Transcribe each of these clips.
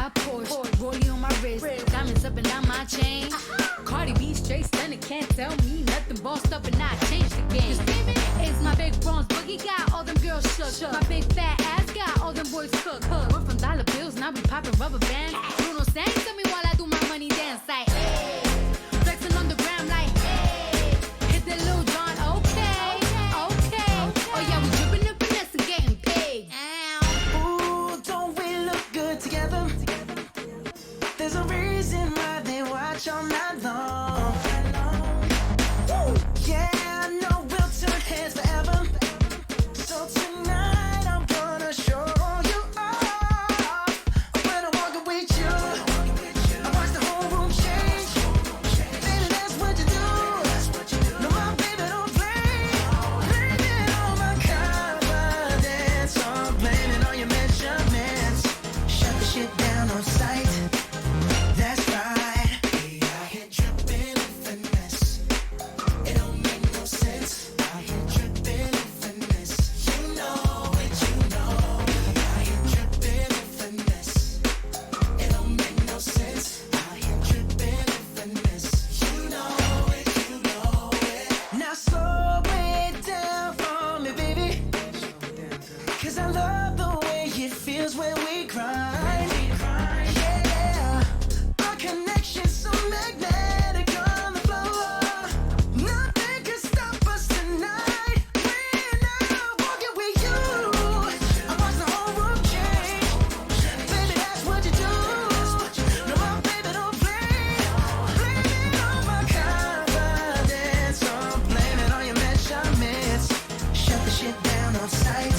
got Porsche, rollie on my wrist, diamonds up and down my chain. Cardi B straight stunning, can't tell me nothing. Bossed up and I changed the game. It's my big bronze boogie got all them girls shook. My big fat ass got all them boys cooked. We're from dollar bills, now we popping rubber bands. Bruno sang to me while I do my money dance like, hey. Flexing on the gram like, hey. Hit that Lil Jon, okay, okay. Oh yeah, we dripping and finesse and getting paid. Ooh, don't we look good together? There's a reason why they watch all night long. Woo! Yeah, I know we'll turn heads forever. So tonight I'm gonna show you off. When I walk with you, I watch the whole room change. Baby, that's what you do. No, my baby don't play. Blame it on my confidence. I'm blaming on your measurements. Shut the shit down on sight. That's right. We out here dripping in finesse. It don't make no sense. Out here dripping in finesse. You know it, you know. We out here dripping in finesse. It don't make no sense. Out here dripping in finesse. You know it, you know it. Now slow it down for me, baby. 'Cause I love the way it feels when we grind. Yeah, our connection's so magnetic on the floor. Nothing can stop us tonight. When I'm walking with you, I watch the whole room change. Baby, that's what you do. No, my baby don't play. Blame it on my confidence. I'm blaming on your measurements. Shut the shit down on sight.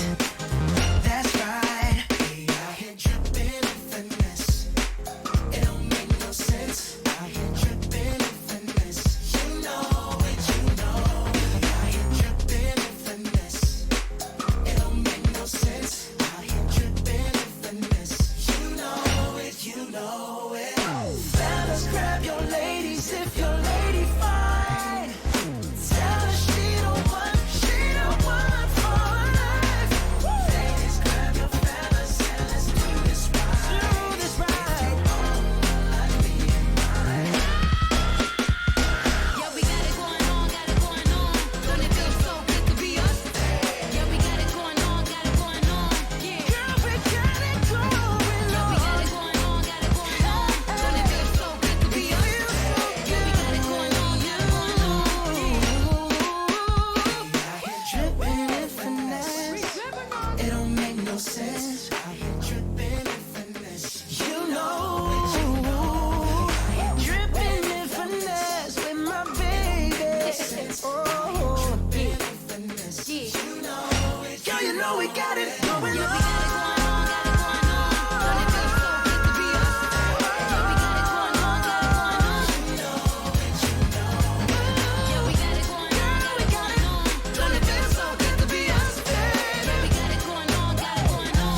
That's right. We out here dripping in finesse. It don't make no sense. Out here dripping in finesse. You know it, you know. We out here dripping in finesse. It don't make no sense. Out here dripping in finesse. You know it, you know it. Fellas, grab your ladies if your lady fine. Tell her she the one for life. Ladies, grab your fellas and let's do this right. Do this right. Like me and mine. Yeah, we got it going on, got it going on. Don't it feel so good to be us? Yeah, we got it going on, got it going on. Yeah, Girl, we got it going on. we got it going on, got it going on. Don't it feel so good to be us? Yeah, we got it going on, got it going on. Out here dripping in finesse. It don't make no sense. Out here dripping in finesse. You know. Dripping in finesse with my baby. Oh, dripping in finesse. You know it. Girl, you know we got it going Yeah, we on. got it going on, got it going on. Don't it feel so good to be us? Yeah, we got it going on, got it going on. Yeah, we got it going on, got it going on. Don't it feel so good to be us? Yeah, we got it going on, got it going on.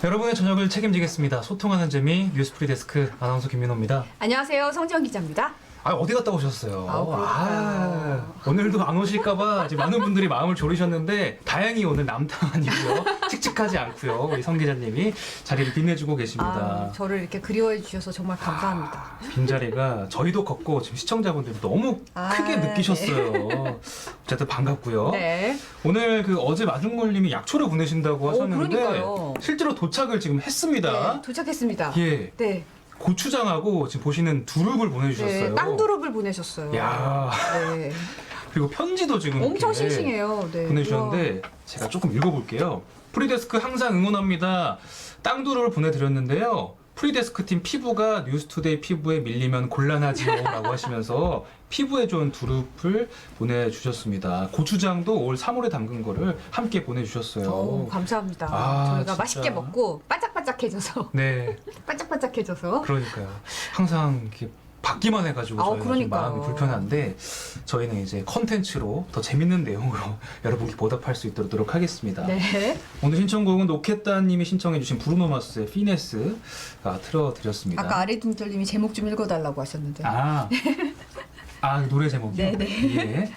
여러분의 저녁을 책임지겠습니다. 소통하는 재미 뉴스프리 데스크 아나운서 김민호입니다. 안녕하세요. 성지영 기자입니다. 아, 어디 갔다 오셨어요? 그러니까요. 오늘도 안 오실까봐 지금 많은 분들이 마음을 졸이셨는데 다행히 오늘 남탕 아니고요. 칙칙하지 않고요. 우리 성 기자님이 자리를 빛내주고 계십니다. 저를 이렇게 그리워해 주셔서 정말 감사합니다. 빈자리가 저희도 걷고 지금 시청자분들도 너무 크게 네. 느끼셨어요. 어쨌든 반갑고요. 네. 오늘 그 어제 마중물님이 약초를 보내신다고 하셨는데 그러니까요. 실제로 도착을 지금 했습니다. 네, 도착했습니다. 예. 네. 고추장하고 지금 보시는 두릅을 보내주셨어요. 네, 땅두릅을 보내셨어요. 야. 네. 그리고 편지도 지금 엄청 이렇게 싱싱해요. 네. 보내주셨는데 제가 조금 읽어볼게요. 프리데스크 항상 응원합니다. 땅두릅을 보내드렸는데요. 프리데스크 팀 피부가 뉴스투데이 피부에 밀리면 곤란하지요 라고 하시면서 피부에 좋은 두릅을 보내주셨습니다. 고추장도 올 3월에 담근 거를 함께 보내주셨어요. 오, 감사합니다. 아, 저희가 진짜. 맛있게 먹고 바짝바짝해져서 네, 바짝바짝해져서 그러니까요. 항상 이렇게 받기만 해가지고 저희가 좀 그러니까요. 마음이 불편한데 저희는 이제 컨텐츠로 더 재밌는 내용으로 여러분께 보답할 수 있도록 노력하겠습니다. 네. 오늘 신청곡은 노켓다님이 신청해주신 브루노 마스의 피네스가 틀어드렸습니다. 아까 아리둥절님이 제목 좀 읽어달라고 하셨는데. 아 노래 제목이요? 네네. 예.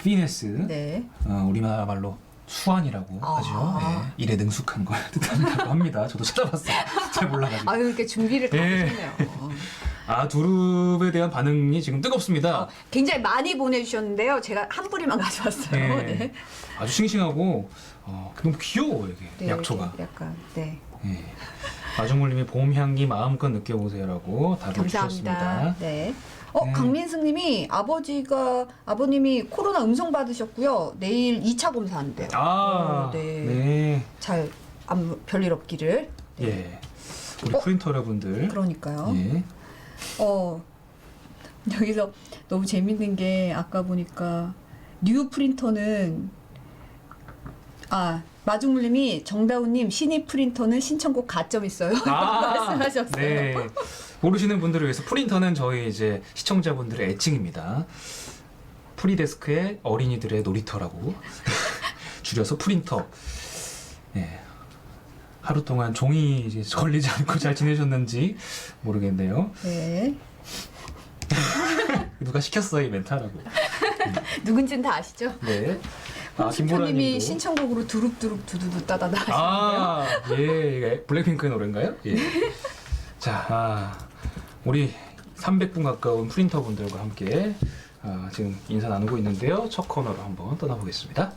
피네스. 네. 우리나라 말로 수완이라고 하죠. 예. 일에 능숙한 걸 뜻한다고 합니다. 저도 찾아봤어요. 잘 몰라가지고. 아유, 이렇게 준비를 다 예. 하셨네요. 두릅에 대한 반응이 지금 뜨겁습니다. 굉장히 많이 보내주셨는데요. 제가 한 뿌리만 가져왔어요. 예. 네. 아주 싱싱하고 너무 귀여워요 이게 네, 약초가. 이렇게 약간 네. 예. 마중물님이 봄 향기 마음껏 느껴보세요라고 답을 감사합니다. 주셨습니다. 네. 네. 강민승님이 아버님이 코로나 음성 받으셨고요. 내일 2차 검사한대요. 네. 네. 잘 별일 없기를. 네. 예. 우리 프린터 여러분들. 그러니까요. 예. 여기서 너무 재밌는 게 아까 보니까 뉴 프린터는 마중물님이 정다운님 신입 프린터는 신청곡 가점 있어요. 말씀하셨어요. 네. 모르시는 분들을 위해서 프린터는 저희 이제 시청자분들의 애칭입니다. 프리데스크의 어린이들의 놀이터라고 줄여서 프린터. 네. 하루 동안 종이 이제 걸리지 않고 잘 지내셨는지 모르겠네요. 네. 누가 시켰어요 이 멘트하라고. 누군지는 다 아시죠? 네. 신청님이 김보라님도. 신청곡으로 두릅두릅 두두두 따다다 하시는데요. 예, 이게 블랙핑크의 노래인가요? 예. 자, 우리 300분 가까운 프린터 분들과 함께 지금 인사 나누고 있는데요. 첫 코너로 한번 떠나보겠습니다.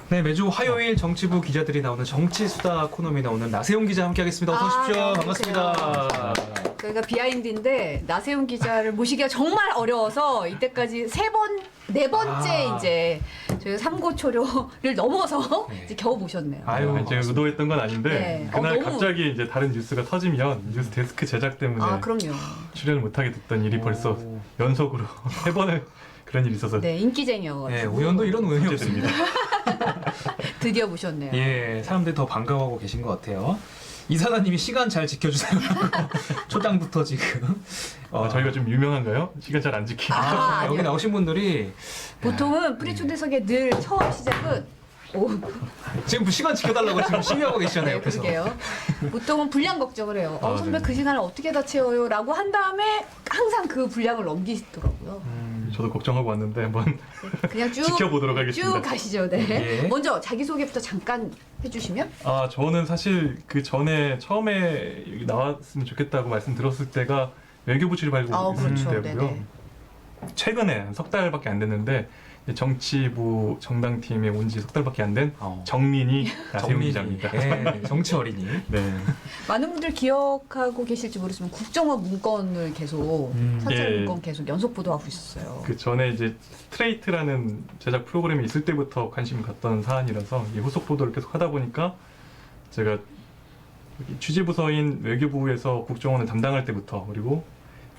네, 매주 화요일 정치부 기자들이 나오는 정치수다 코너입니다. 오늘 나세용 기자 함께하겠습니다. 어서 오십시오. 네, 반갑습니다. 저희가 비하인드인데 나세훈 기자를 모시기가 정말 어려워서 이때까지 네 번째 이제 저희가 삼고초려를 넘어서 네. 이제 겨우 모셨네요. 아유, 제가 의도했던 건 아닌데 네. 그날 너무- 갑자기 이제 다른 뉴스가 터지면 뉴스 데스크 제작 때문에 그럼요. 출연을 못하게 됐던 일이 벌써 오. 연속으로 3번을 그런 일이 있어서 네, 인기쟁이여가지고 네, 우연도 이런 우연이 없습니다. 드디어 모셨네요. 예, 사람들이 더 반가워하고 계신 것 같아요. 이사장님이 시간 잘 지켜주세요. 초장부터 지금. 저희가 좀 유명한가요? 시간 잘 안 지키고 여기 아니요. 나오신 분들이 보통은 프리초대석의 늘 처음 시작은 지금 시간 지켜달라고 지금 시위하고 계시잖아요. 네, 옆에서. 그러게요. 보통은 분량 걱정을 해요. 선배 네. 그 시간을 어떻게 다 채워요? 라고 한 다음에 항상 그 분량을 넘기시더라고요. 저도 걱정하고 왔는데 한번 그냥 쭉 지켜보도록 쭉 하겠습니다. 가시죠. 네. 예. 먼저 자기소개부터 잠깐 해주시면. 저는 사실 그 전에 처음에 여기 나왔으면 좋겠다고 말씀드렸을 때가 외교부 출입하고 있을 그렇죠. 때고요. 네네. 최근에 석 달밖에 안 됐는데 이제 정치부 정당팀에 온 지 석 달밖에 안 된 정민이 나세훈 기자입니다. 네, 정치 어린이. 네. 많은 분들 기억하고 계실지 모르지만 국정원 문건을 계속 사찰 예. 문건 계속 연속 보도하고 있었어요. 그 전에 이제 스트레이트라는 제작 프로그램이 있을 때부터 관심 갔던 사안이라서 이 후속 보도를 계속 하다 보니까 제가 여기 취재부서인 외교부에서 국정원을 담당할 때부터 그리고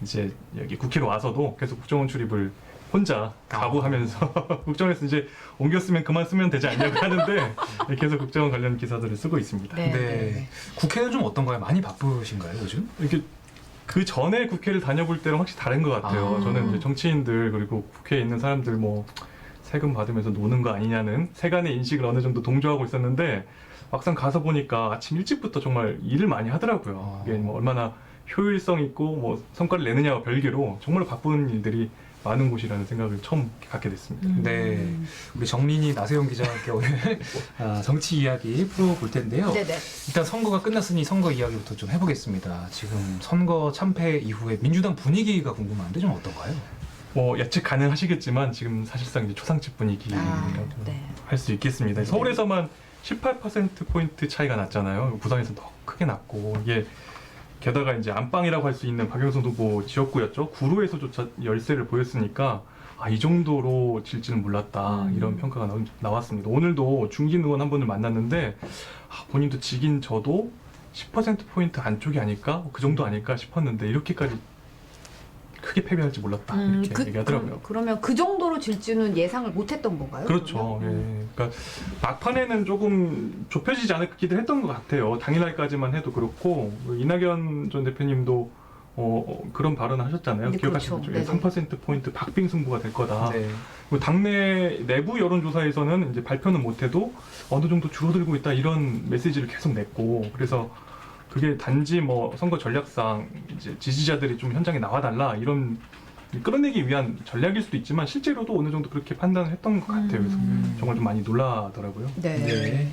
이제 여기 국회로 와서도 계속 국정원 출입을 혼자 가부하면서 국정원에서 이제 옮겼으면 그만 쓰면 되지 않냐고 하는데 계속 국정원 관련 기사들을 쓰고 있습니다. 네. 네. 국회는 좀 어떤가요? 많이 바쁘신가요, 요즘? 이렇게 그 전에 국회를 다녀볼 때랑 확실히 다른 것 같아요. 저는 이제 정치인들 그리고 국회에 있는 사람들 뭐 세금 받으면서 노는 거 아니냐는 세간의 인식을 어느 정도 동조하고 있었는데 막상 가서 보니까 아침 일찍부터 정말 일을 많이 하더라고요. 이게 뭐 얼마나 효율성 있고 뭐 성과를 내느냐와 별개로 정말 바쁜 일들이 많은 곳이라는 생각을 처음 갖게 됐습니다. 네. 우리 정민이 나세용 기자와 함께 오늘 정치 이야기 풀어볼 텐데요. 네네. 일단 선거가 끝났으니 선거 이야기부터 좀 해보겠습니다. 지금 선거 참패 이후에 민주당 분위기가 궁금한데 좀 어떤가요? 뭐 예측 가능하시겠지만 지금 사실상 이제 초상집 분위기라고 네. 할 수 있겠습니다. 서울에서만 18%포인트 차이가 났잖아요. 부산에서 더 크게 났고 이게 게다가 이제 안방이라고 할 수 있는 박영선 후보 지역구였죠. 구로에서조차 열세를 보였으니까 이 정도로 질지는 몰랐다 이런 평가가 나왔습니다. 오늘도 중진 의원 한 분을 만났는데 본인도 지긴 저도 10%포인트 안쪽이 아닐까? 그 정도 아닐까 싶었는데 이렇게까지 크게 크게 패배할지 몰랐다 이렇게 얘기하더라고요. 그러면 그 정도로 질주는 예상을 못했던 건가요? 그렇죠. 예. 그러니까 막판에는 조금 좁혀지지 않기도 했던 것 같아요. 당일날까지만 해도 그렇고 이낙연 전 대표님도 그런 발언을 하셨잖아요. 네, 기억하시죠? 그렇죠. 3%포인트 박빙 승부가 될 거다. 네. 그리고 당내 내부 여론조사에서는 이제 발표는 못해도 어느 정도 줄어들고 있다 이런 메시지를 계속 냈고, 그래서 그게 단지 뭐 선거 전략상 이제 지지자들이 좀 현장에 나와달라 이런 끌어내기 위한 전략일 수도 있지만 실제로도 어느 정도 그렇게 판단을 했던 것 같아요. 그래서 정말 좀 많이 놀라더라고요. 네. 네.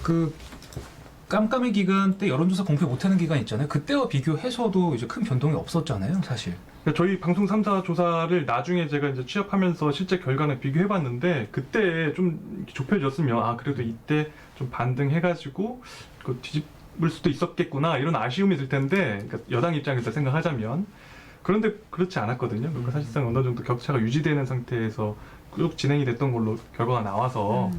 그 깜깜이 기간 때 여론조사 공표 못하는 기간 있잖아요. 그때와 비교해서도 이제 큰 변동이 없었잖아요, 사실. 그러니까 저희 방송 3사 조사를 나중에 제가 이제 취합하면서 실제 결과는 비교해봤는데 그때 좀 좁혀졌으면 그래도 이때 좀 반등해가지고 그 뒤집을 수도 있었겠구나 이런 아쉬움이 들 텐데, 그러니까 여당 입장에서 생각하자면. 그런데 그렇지 않았거든요. 그러니까 사실상 어느 정도 격차가 유지되는 상태에서 쭉 진행이 됐던 걸로 결과가 나와서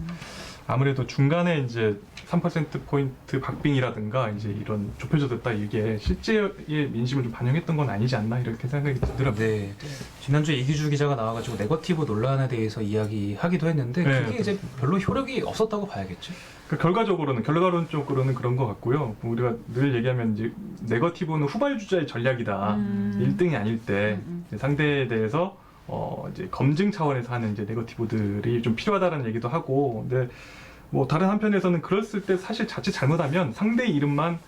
아무래도 중간에 이제 3%포인트 박빙이라든가 이제 이런 좁혀졌다 이게 실제의 민심을 좀 반영했던 건 아니지 않나 이렇게 생각이 들더라고요. 네. 지난주에 이기주 기자가 나와가지고 네거티브 논란에 대해서 이야기하기도 했는데 네. 그게 이제 별로 효력이 없었다고 봐야겠죠. 그러니까 결과론적으로는 그런 것 같고요. 우리가 늘 얘기하면 이제 네거티브는 후발주자의 전략이다. 1등이 아닐 때 이제 상대에 대해서 이제 검증 차원에서 하는 이제 네거티브들이 좀 필요하다는 얘기도 하고, 근데 뭐 다른 한편에서는 그랬을 때 사실 자칫 잘못하면 상대의 이름만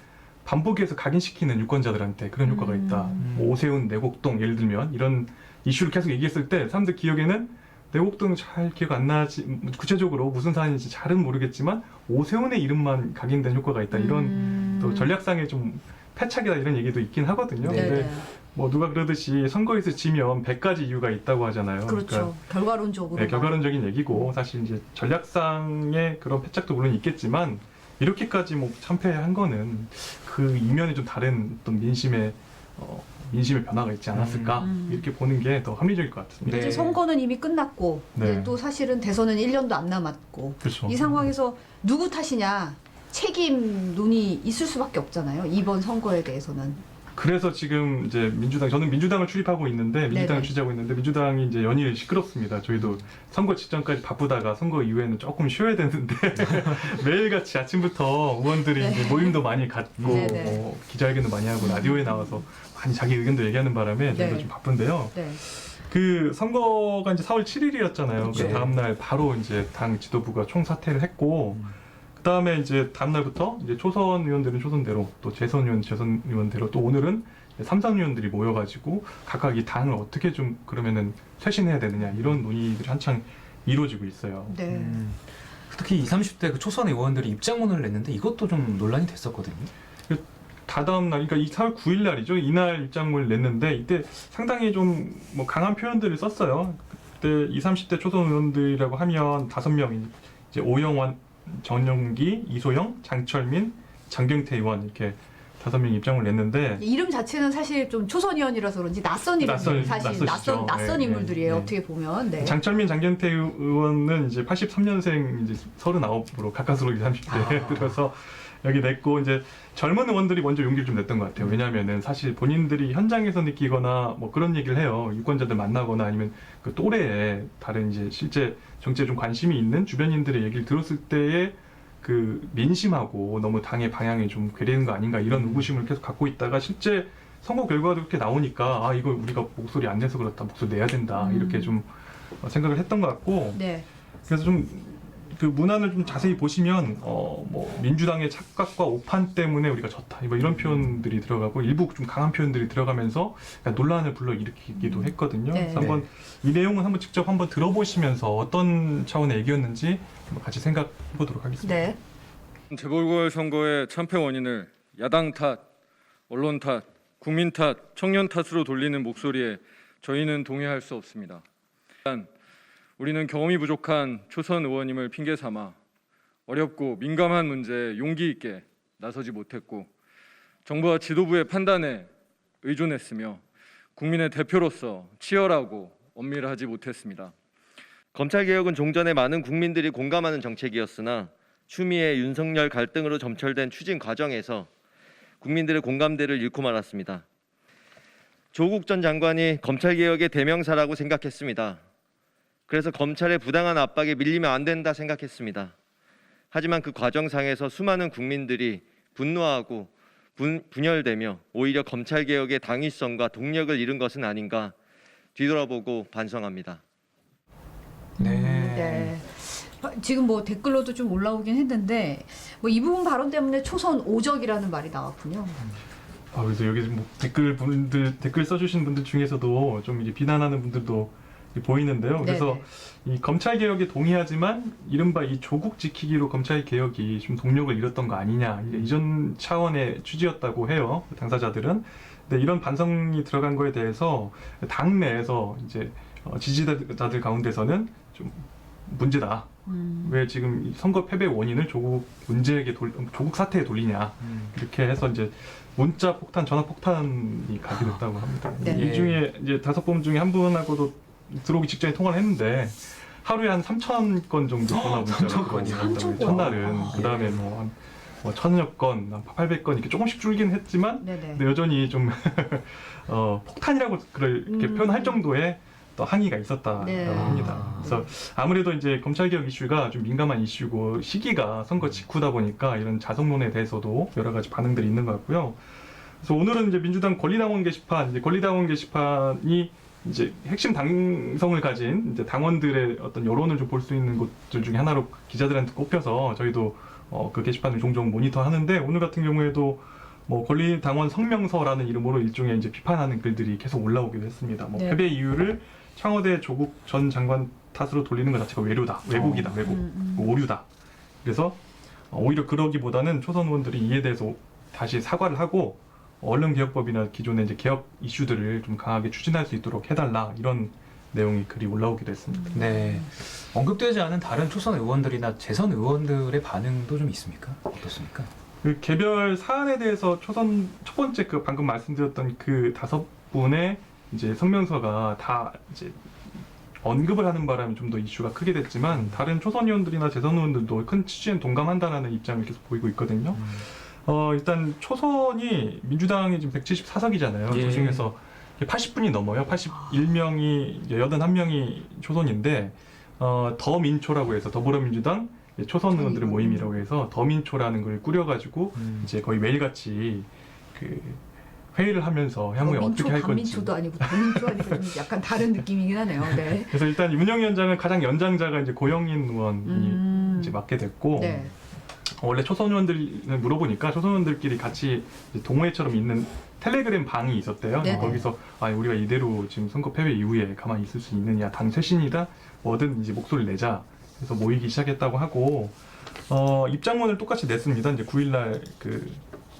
반복해서 각인시키는 유권자들한테 그런 효과가 있다. 뭐 오세훈, 내곡동 예를 들면 이런 이슈를 계속 얘기했을 때 사람들 기억에는 내곡동 잘 기억 안 나지, 구체적으로 무슨 사안인지 잘은 모르겠지만 오세훈의 이름만 각인된 효과가 있다. 이런 또 전략상의 좀 패착이다 이런 얘기도 있긴 하거든요. 네. 근데 뭐 누가 그러듯이 선거에서 지면 100가지 이유가 있다고 하잖아요. 그렇죠. 그러니까 결과론적으로. 네, 결과론적인 얘기고 사실 이제 전략상의 그런 패착도 물론 있겠지만 이렇게까지 뭐 참패한 거는 그 이면에 좀 다른 어떤 민심의 변화가 있지 않았을까 이렇게 보는 게 더 합리적일 것 같습니다. 이제 네. 선거는 이미 끝났고 네. 이제 또 사실은 대선은 1년도 안 남았고 그렇죠. 이 상황에서 누구 탓이냐 책임 논의 있을 수밖에 없잖아요. 이번 선거에 대해서는. 그래서 지금 이제 저는 민주당을 출입하고 있는데 민주당을 네네. 취재하고 있는데 민주당이 이제 연일 시끄럽습니다. 저희도 선거 직전까지 바쁘다가 선거 이후에는 조금 쉬어야 되는데 매일같이 아침부터 의원들이 네. 이제 모임도 많이 갖고 네네. 뭐 기자회견도 많이 하고 라디오에 나와서 많이 자기 의견도 얘기하는 바람에 저희도 네. 좀 바쁜데요. 네. 그 선거가 이제 4월 7일이었잖아요. 그쵸. 그 다음 날 바로 이제 당 지도부가 총사퇴를 했고 그 다음에 이제 다음 날부터 이제 초선 의원들은 초선대로 또 재선 의원대로 또 오늘은 삼선 의원들이 모여가지고 각각 이 당을 어떻게 좀 그러면은 쇄신해야 되느냐 이런 논의들이 한창 이루어지고 있어요. 네. 특히 20, 30대 그 초선 의원들이 입장문을 냈는데 이것도 좀 논란이 됐었거든요. 다다음 날, 그러니까 이 4월 9일 날이죠. 이날 입장문을 냈는데 이때 상당히 좀 뭐 강한 표현들을 썼어요. 그때 20, 30대 초선 의원들이라고 하면 5명이 이제 오영환, 정영기, 이소영, 장철민, 장경태 의원 이렇게 5명이 입장을 냈는데 이름 자체는 사실 좀 초선의원이라서 그런지 낯선 이름 사실 낯서시죠. 낯선 네, 인물들이에요. 네. 어떻게 보면. 네. 장철민, 장경태 의원은 이제 83년생 이제 39으로 가까스로 20, 30대 들어서 여기 냈고 이제 젊은 의원들이 먼저 용기를 좀 냈던 것 같아요. 왜냐하면은 사실 본인들이 현장에서 느끼거나 뭐 그런 얘기를 해요. 유권자들 만나거나 아니면 그 또래에 다른 이제 실제 정치에 좀 관심이 있는 주변인들의 얘기를 들었을 때의 그 민심하고 너무 당의 방향이 좀 괴리는 거 아닌가 이런 의구심을 계속 갖고 있다가 실제 선거 결과가 그렇게 나오니까 이거 우리가 목소리 안 내서 그렇다, 목소리 내야 된다 이렇게 좀 생각을 했던 것 같고 네. 그래서 좀 그 문안을 좀 자세히 보시면 뭐 민주당의 착각과 오판 때문에 우리가 졌다 뭐 이런 표현들이 들어가고 일부 좀 강한 표현들이 들어가면서 논란을 불러일으키기도 했거든요. 네. 그래서 한번 이 내용은 직접 한번 들어보시면서 어떤 차원의 얘기였는지 한번 같이 생각해 보도록 하겠습니다. 네. 재보궐선거의 참패 원인을 야당 탓, 언론 탓, 국민 탓, 청년 탓으로 돌리는 목소리에 저희는 동의할 수 없습니다. 일단 우리는 경험이 부족한 초선 의원님을 핑계 삼아 어렵고 민감한 문제에 용기 있게 나서지 못했고 정부와 지도부의 판단에 의존했으며 국민의 대표로서 치열하고 엄밀하지 못했습니다. 검찰개혁은 종전에 많은 국민들이 공감하는 정책이었으나 추미애, 윤석열 갈등으로 점철된 추진 과정에서 국민들의 공감대를 잃고 말았습니다. 조국 전 장관이 검찰개혁의 대명사라고 생각했습니다. 그래서 검찰의 부당한 압박에 밀리면 안 된다 생각했습니다. 하지만 그 과정상에서 수많은 국민들이 분노하고 분열되며 오히려 검찰개혁의 당위성과 동력을 잃은 것은 아닌가 뒤돌아보고 반성합니다. 네. 지금 뭐 댓글로도 좀 올라오긴 했는데 뭐 이 부분 발언 때문에 초선 오적이라는 말이 나왔군요. 그래서 여기 뭐 댓글 써주신 분들 중에서도 좀 이제 비난하는 분들도 보이는데요. 그래서 이 검찰 개혁에 동의하지만 이른바 이 조국 지키기로 검찰 개혁이 좀 동력을 잃었던 거 아니냐 이전 차원의 취지였다고 해요. 당사자들은. 근데 이런 반성이 들어간 거에 대해서 당 내에서 이제 지지자들 가운데서는 좀 문제다. 왜 지금 선거 패배 원인을 조국 조국 사태에 돌리냐 이렇게 해서 이제 문자 폭탄, 전화 폭탄이 가게 됐다고 합니다. 네. 이 중에 이제 5분 중에 한 분하고도 들어오기 직전에 통화를 했는데 하루에 한 3,000건 정도 전화 문자가 들어오고 첫날은 그다음에 뭐 1,000여 건, 800건 이렇게 조금씩 줄긴 했지만 근데 여전히 좀 폭탄이라고 이렇게 표현할 정도의 또 항의가 있었다고 합니다. 그래서 아무래도 이제 검찰개혁 이슈가 좀 민감한 이슈고 시기가 선거 직후다 보니까 이런 자성론에 대해서도 여러 가지 반응들이 있는 것 같고요. 그래서 오늘은 이제 민주당 권리당원 게시판이 이제 핵심 당성을 가진 이제 당원들의 어떤 여론을 좀 볼 수 있는 곳들 중에 하나로 기자들한테 꼽혀서 저희도 그 게시판을 종종 모니터하는데 오늘 같은 경우에도 뭐 권리당원 성명서라는 이름으로 일종의 이제 비판하는 글들이 계속 올라오기도 했습니다. 뭐 패배 이유를 청와대 조국 전 장관 탓으로 돌리는 것 자체가 왜곡이다, 오류다. 그래서 오히려 그러기보다는 초선 의원들이 이에 대해서 다시 사과를 하고 언론개혁법이나 기존의 이제 개혁 이슈들을 좀 강하게 추진할 수 있도록 해달라 이런 내용이 글이 올라오기도 했습니다. 네. 언급되지 않은 다른 초선 의원들이나 재선 의원들의 반응도 좀 있습니까? 어떻습니까? 그 개별 사안에 대해서 초선 첫 번째 그 방금 말씀드렸던 그 5분의 이제 성명서가 다 이제 언급을 하는 바람에 좀 더 이슈가 크게 됐지만 다른 초선 의원들이나 재선 의원들도 큰 취지엔 동감한다라는 입장을 계속 보이고 있거든요. 일단 초선이 민주당이 지금 174석이잖아요. 그 중에서 80분이 넘어요. 81명이 81명이 초선인데 더민초라고 해서 더불어민주당 초선 의원들의 모임이라고 해서 더민초라는 걸 꾸려가지고 이제 거의 매일같이 그 회의를 하면서 향후에 어떻게 할 건지. 민초도 아니고 더민초 하니까 좀 약간 다른 느낌이긴 하네요. 네. 그래서 일단 운영위원장은 가장 연장자가 이제 고영인 의원이 이제 맡게 됐고 원래 초선 의원들 물어보니까 초선 의원들끼리 같이 동호회처럼 있는 텔레그램 방이 있었대요. 거기서 우리가 이대로 지금 선거 패배 이후에 가만히 있을 수 있느냐, 당 쇄신이다, 뭐든 이제 목소리를 내자. 그래서 모이기 시작했다고 하고 입장문을 똑같이 냈습니다. 이제 9일날 그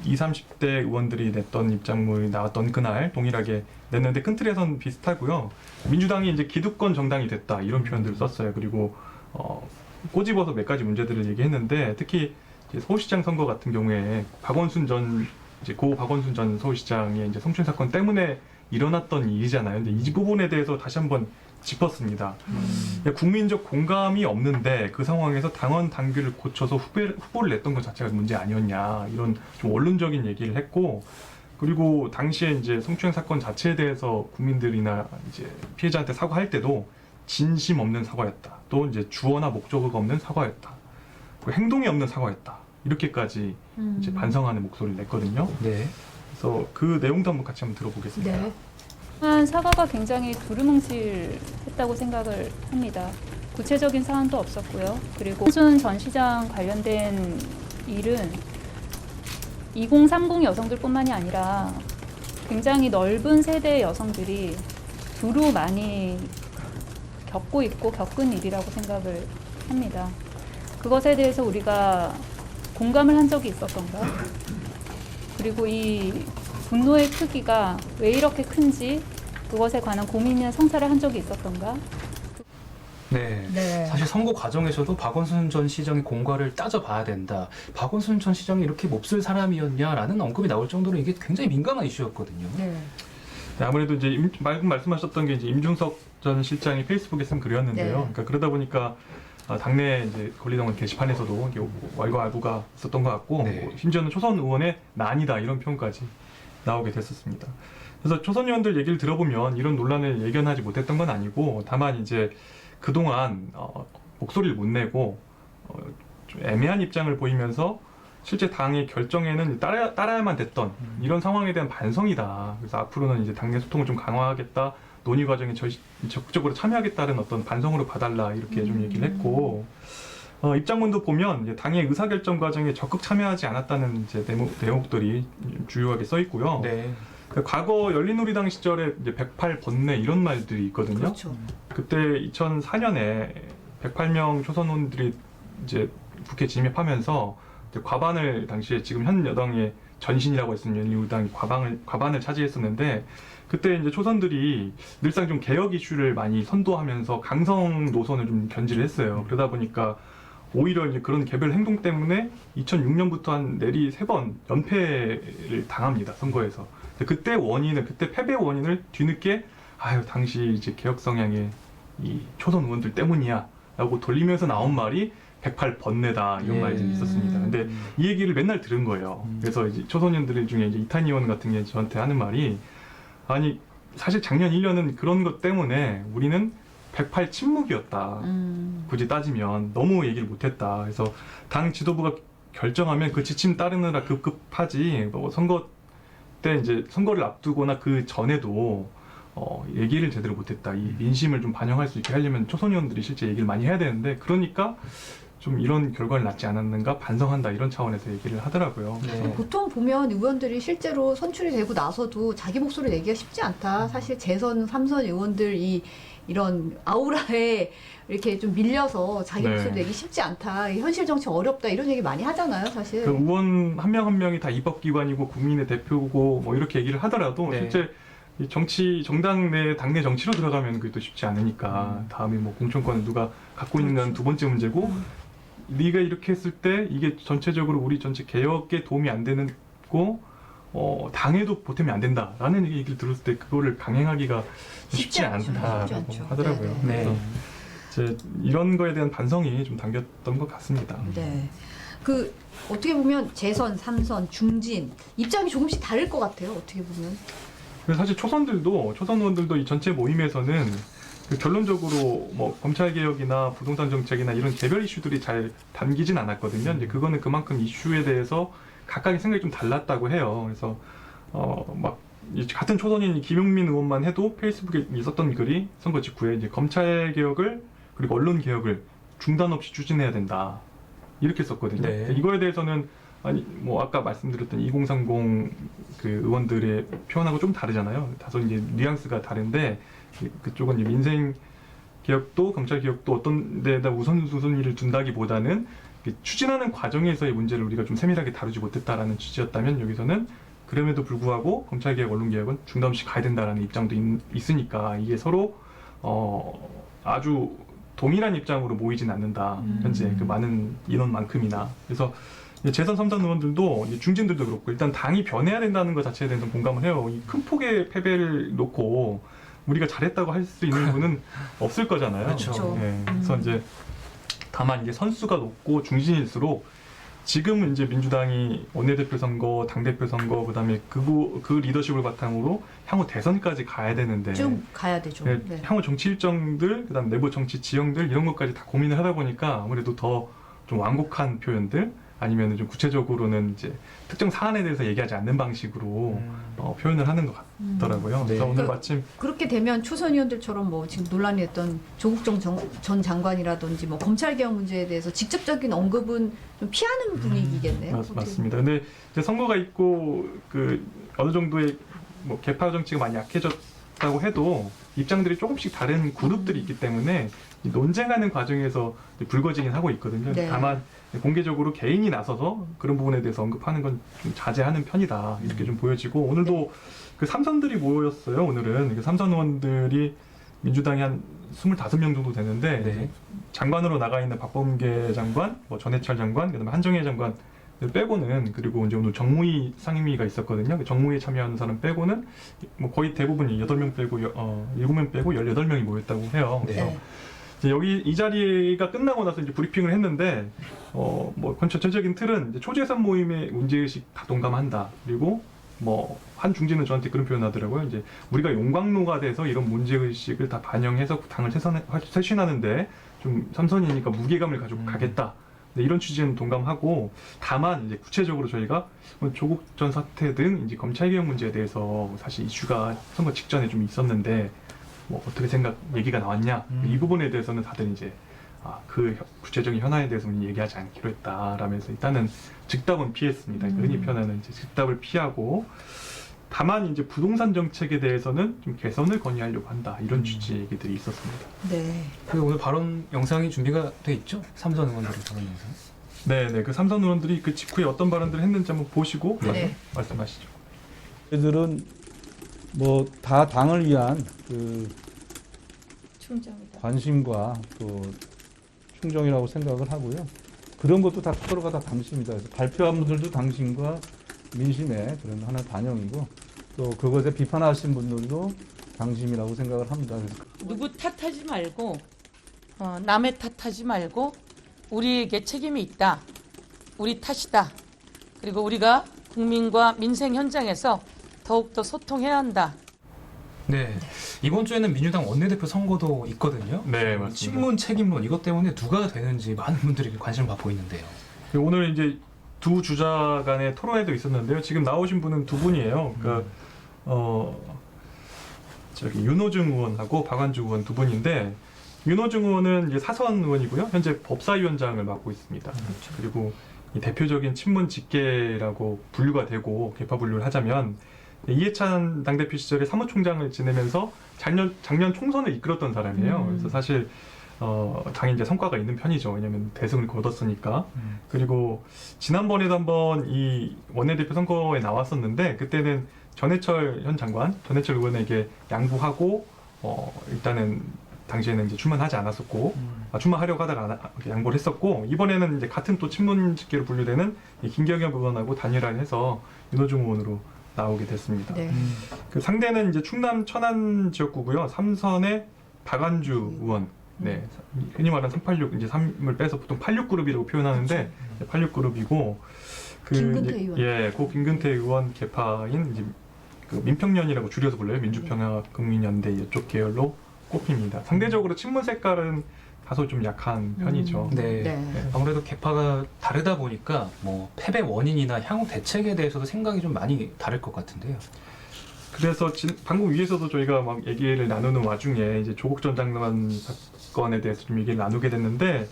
20, 30대 의원들이 냈던 입장문이 나왔던 그날 동일하게 냈는데 큰 틀에선 비슷하고요. 민주당이 이제 기득권 정당이 됐다 이런 표현들을 썼어요. 그리고 꼬집어서 몇 가지 문제들을 얘기했는데 특히 이제 서울시장 선거 같은 경우에 고 박원순 전 서울시장의 이제 성추행 사건 때문에 일어났던 일이잖아요. 근데 이 부분에 대해서 다시 한번 짚었습니다. 국민적 공감이 없는데 그 상황에서 당원 당규를 고쳐서 후보를 냈던 것 자체가 문제 아니었냐 이런 좀 원론적인 얘기를 했고 그리고 당시에 이제 성추행 사건 자체에 대해서 국민들이나 이제 피해자한테 사과할 때도 진심 없는 사과였다. 또 이제 주어나 목적어가 없는 사과였다. 행동이 없는 사과였다. 이렇게까지 이제 반성하는 목소리를 냈거든요. 그래서 그 내용도 한번 같이 한번 들어보겠습니다. 사과가 굉장히 두루뭉실했다고 생각을 합니다. 구체적인 사안도 없었고요. 그리고 박원순 전 시장 관련된 일은 2030 여성들뿐만이 아니라 굉장히 넓은 세대의 여성들이 두루 많이 겪고 있고 겪은 일이라고 생각을 합니다. 그것에 대해서 우리가 공감을 한 적이 있었던가? 그리고 이 분노의 크기가 왜 이렇게 큰지 그것에 관한 고민이나 성찰을 한 적이 있었던가? 사실 선거 과정에서도 박원순 전 시장의 공과를 따져봐야 된다. 박원순 전 시장이 이렇게 몹쓸 사람이었냐라는 언급이 나올 정도로 이게 굉장히 민감한 이슈였거든요. 아무래도 이제 말씀하셨던 게 이제 임준석 전 실장이 페이스북에 쓴 글이었는데요. 그러니까 그러다 보니까 당내 이제 권리당원 게시판에서도 왈가왈부가 있었던 것 같고 심지어는 초선 의원의 난이다 이런 표현까지 나오게 됐었습니다. 그래서 초선 의원들 얘기를 들어보면 이런 논란을 예견하지 못했던 건 아니고 다만 이제 그동안 목소리를 못 내고 좀 애매한 입장을 보이면서 실제 당의 결정에는 따라야만 됐던 이런 상황에 대한 반성이다. 그래서 앞으로는 이제 당내 소통을 좀 강화하겠다. 논의 과정에 적극적으로 참여하겠다는 어떤 반성으로 봐달라 이렇게 좀 얘기를 했고 입장문도 보면 이제 당의 의사결정 과정에 적극 참여하지 않았다는 이제 대목들이 주요하게 써 있고요. 네. 과거 열린우리당 시절에 이제 108 번뇌 이런 말들이 있거든요. 그렇죠. 그때 2004년에 108명 초선의원들이 이제 국회 진입하면서 이제 과반을 당시에 지금 현 여당의 전신이라고 했으면 열린우리당이 과반을 차지했었는데 그때 이제 초선들이 늘상 좀 개혁 이슈를 많이 선도하면서 강성 노선을 좀 견지를 했어요. 그러다 보니까 오히려 이제 그런 개별 행동 때문에 2006년부터 한 내리 3번 연패를 당합니다. 선거에서. 그때 패배 원인을 뒤늦게 당시 이제 개혁 성향의 이 초선 의원들 때문이야 라고 돌리면서 나온 말이 108 번뇌다 이런 말들이 있었습니다. 근데 이 얘기를 맨날 들은 거예요. 그래서 이제 초선 의원들 중에 이제 이탄희 의원 같은 게 저한테 하는 말이 아니 사실 작년 1년은 그런 것 때문에 우리는 108 침묵이었다. 굳이 따지면 너무 얘기를 못했다. 그래서 당 지도부가 결정하면 그 지침 따르느라 급급하지 뭐 선거 때 이제 선거를 앞두거나 그 전에도 얘기를 제대로 못했다. 이 민심을 좀 반영할 수 있게 하려면 초선 의원들이 실제 얘기를 많이 해야 되는데 그러니까 좀 이런 결과를 낳지 않았는가 반성한다 이런 차원에서 얘기를 하더라고요. 네. 보통 보면 의원들이 실제로 선출이 되고 나서도 자기 목소리 내기가 쉽지 않다. 사실 재선 3선 의원들이 이런 아우라에 이렇게 좀 밀려서 자기 네. 목소리 내기 쉽지 않다. 현실 정치 어렵다 이런 얘기 많이 하잖아요, 사실. 그 의원 한 명 한 명이 다 입법기관이고 국민의 대표고 뭐 이렇게 얘기를 하더라도 네. 실제 이 정당 내 당내 정치로 들어가면 그게 또 쉽지 않으니까 다음에 뭐 공천권을 누가 갖고 있는가는 두 번째 문제고 네가 이렇게 했을 때 이게 전체적으로 우리 전체 개혁에 도움이 안 되는 거 당에도 보탬이 안 된다라는 얘기를 들었을 때 그거를 강행하기가 쉽지 않다라고 쉽지 않죠. 하더라고요. 네. 그래서 이제 이런 거에 대한 반성이 좀 담겼던 것 같습니다. 네. 그 어떻게 보면 재선, 3선, 중진 입장이 조금씩 다를 것 같아요. 어떻게 보면. 그래서 사실 초선 의원들도 이 전체 모임에서는 그 결론적으로 뭐 검찰 개혁이나 부동산 정책이나 이런 개별 이슈들이 잘 담기진 않았거든요. 이제 그거는 그만큼 이슈에 대해서 각각의 생각이 좀 달랐다고 해요. 그래서 막 같은 초선인 김용민 의원만 해도 페이스북에 있었던 글이 선거 직후에 이제 검찰 개혁을 그리고 언론 개혁을 중단 없이 추진해야 된다 이렇게 썼거든요. 네. 이거에 대해서는 아니 뭐 아까 말씀드렸던 2030 그 의원들의 표현하고 좀 다르잖아요. 다소 이제 뉘앙스가 다른데 그쪽은 이제 민생 개혁도 검찰 개혁도 어떤 데다 우선순위를 둔다기보다는 추진하는 과정에서의 문제를 우리가 좀 세밀하게 다루지 못했다라는 취지였다면 여기서는 그럼에도 불구하고 검찰 개혁, 언론 개혁은 중단 없이 가야 된다라는 입장도 있으니까 이게 서로 아주 동일한 입장으로 모이진 않는다. 현재 그 많은 인원만큼이나. 그래서 재선 3선 의원들도 중진들도 그렇고 일단 당이 변해야 된다는 것 자체에 대해서 공감을 해요. 이 큰 폭의 패배를 놓고 우리가 잘했다고 할 수 있는 분은 없을 거잖아요. 그렇죠. 네. 그래서 이제 다만 이게 선수가 높고 중진일수록 지금은 이제 민주당이 원내대표 선거, 당대표 선거, 그다음에 그 리더십을 바탕으로 향후 대선까지 가야 되는데 좀 가야 되죠. 네, 네. 향후 정치 일정들, 그다음 내부 정치 지형들 이런 것까지 다 고민을 하다 보니까 아무래도 더 좀 완곡한 표현들 아니면 좀 구체적으로는 이제 특정 사안에 대해서 얘기하지 않는 방식으로 표현을 하는 것 같더라고요. 그래서 네. 오늘 그- 마침 그렇게 되면 초선 의원들처럼 뭐 지금 논란이 됐던 조국정 전 장관이라든지 뭐 검찰 개혁 문제에 대해서 직접적인 언급은 좀 피하는 분위기겠네요. 어떻게 맞습니다. 근데 이제 선거가 있고 그 어느 정도의 뭐 개파 정치가 많이 약해졌다고 해도 입장들이 조금씩 다른 그룹들이 있기 때문에 이 논쟁하는 과정에서 불거지긴 하고 있거든요. 네. 다만 공개적으로 개인이 나서서 그런 부분에 대해서 언급하는 건 좀 자제하는 편이다 이렇게 좀 보여지고 오늘도 그 삼선들이 모였어요. 오늘은 그 삼선 의원들이 민주당이 한 25명 정도 되는데 네. 장관으로 나가 있는 박범계 장관, 뭐 전해철 장관, 그다음에 한정혜 장관 빼고는 그리고 이제 오늘 정무위 상임위가 있었거든요. 그 정무위에 참여하는 사람 빼고는 뭐 거의 대부분이 8명 빼고 7명 빼고 18명이 모였다고 해요. 네. 그래서 이제 여기 이 자리가 끝나고 나서 이제 브리핑을 했는데 뭐 전체적인 틀은 이제 초재선 모임의 문제의식 다 동감한다. 그리고 뭐 한 중진은 저한테 그런 표현하더라고요. 이제 우리가 용광로가 돼서 이런 문제의식을 다 반영해서 당을 쇄신하는데 좀 삼선이니까 무게감을 가지고 가겠다. 네, 이런 취지는 동감하고, 다만 이제 구체적으로 저희가 조국 전 사태 등 이제 검찰개혁 문제에 대해서 사실 이슈가 선거 직전에 좀 있었는데 뭐 어떻게 얘기가 나왔냐, 이 부분에 대해서는 다들 이제 그 구체적인 현안에 대해서는 얘기하지 않기로 했다라면서 일단은 즉답은 피했습니다. 흔히 표현하는 이제 즉답을 피하고, 다만 이제 부동산 정책에 대해서는 좀 개선을 건의하려고 한다, 이런 취지의 얘기들이 있었습니다. 네. 그 오늘 발언 영상이 준비가 돼 있죠? 삼선 의원들의 발언 영상. 네, 그 삼선 의원들이 그 직후에 어떤 발언들을 했는지 한번 보시고 네. 말씀하시죠. 저희들은 뭐 다 당을 위한 그 충정이다. 관심과 또 충정이라고 생각을 하고요. 그런 것도 다 서로가 다 당심이다. 그래서 발표한 분들도 당심과 민심의 그런 하나의 반영이고, 또 그것에 비판하신 분들도 당심이라고 생각을 합니다. 그래서 누구 탓하지 말고 남의 탓하지 말고 우리에게 책임이 있다. 우리 탓이다. 그리고 우리가 국민과 민생 현장에서 더욱더 소통해야 한다. 네. 이번 주에는 민주당 원내대표 선거도 있거든요. 네, 맞습니다. 친문 책임론 이것 때문에 누가 되는지 많은 분들이 관심을 받고 있는데요. 오늘 이제 두 주자 간의 토론회도 있었는데요. 지금 나오신 분은 두 분이에요. 그러니까 저기 윤호중 의원하고 박완주 의원 두 분인데, 윤호중 의원은 이제 사선 의원이고요. 현재 법사위원장을 맡고 있습니다. 그리고 이 대표적인 친문 직계라고 분류가 되고, 개파 분류를 하자면 이해찬 당대표 시절에 사무총장을 지내면서 작년 총선을 이끌었던 사람이에요. 그래서 사실 당연히 이제 성과가 있는 편이죠. 왜냐하면 대승을 거뒀으니까. 그리고 지난번에도 한번 이 원내대표 선거에 나왔었는데, 그때는 전해철 현 장관, 전해철 의원에게 양보하고 일단은 당시에는 이제 출마하지 않았었고, 출마하려고 하다가 양보를 했었고, 이번에는 이제 같은 또 친문 직계로 분류되는 이 김경엽 의원하고 단일화를 해서 윤호중 의원으로 나오게 됐습니다. 네. 그 상대는 이제 충남 천안 지역구고요. 삼선의 박완주 의원. 네, 흔히 말하는 386, 이제 3을 빼서 보통 86그룹이라고 표현하는데, 86그룹이고, 김근태 의원. 예, 고 김근태 의원 계파인 이제 그 민평연이라고 줄여서 불러요. 민주평화국민연대 이쪽 계열로 꼽힙니다. 상대적으로 친문 색깔은 다소 좀 약한 편이죠. 네. 네. 아무래도 계파가 다르다 보니까 뭐 패배 원인이나 향후 대책에 대해서도 생각이 좀 많이 다를 것 같은데요. 그래서 방금 위에서도 저희가 막 얘기를 나누는 와중에 이제 조국 전 장관 사건에 대해서 좀 얘기를 나누게 됐는데,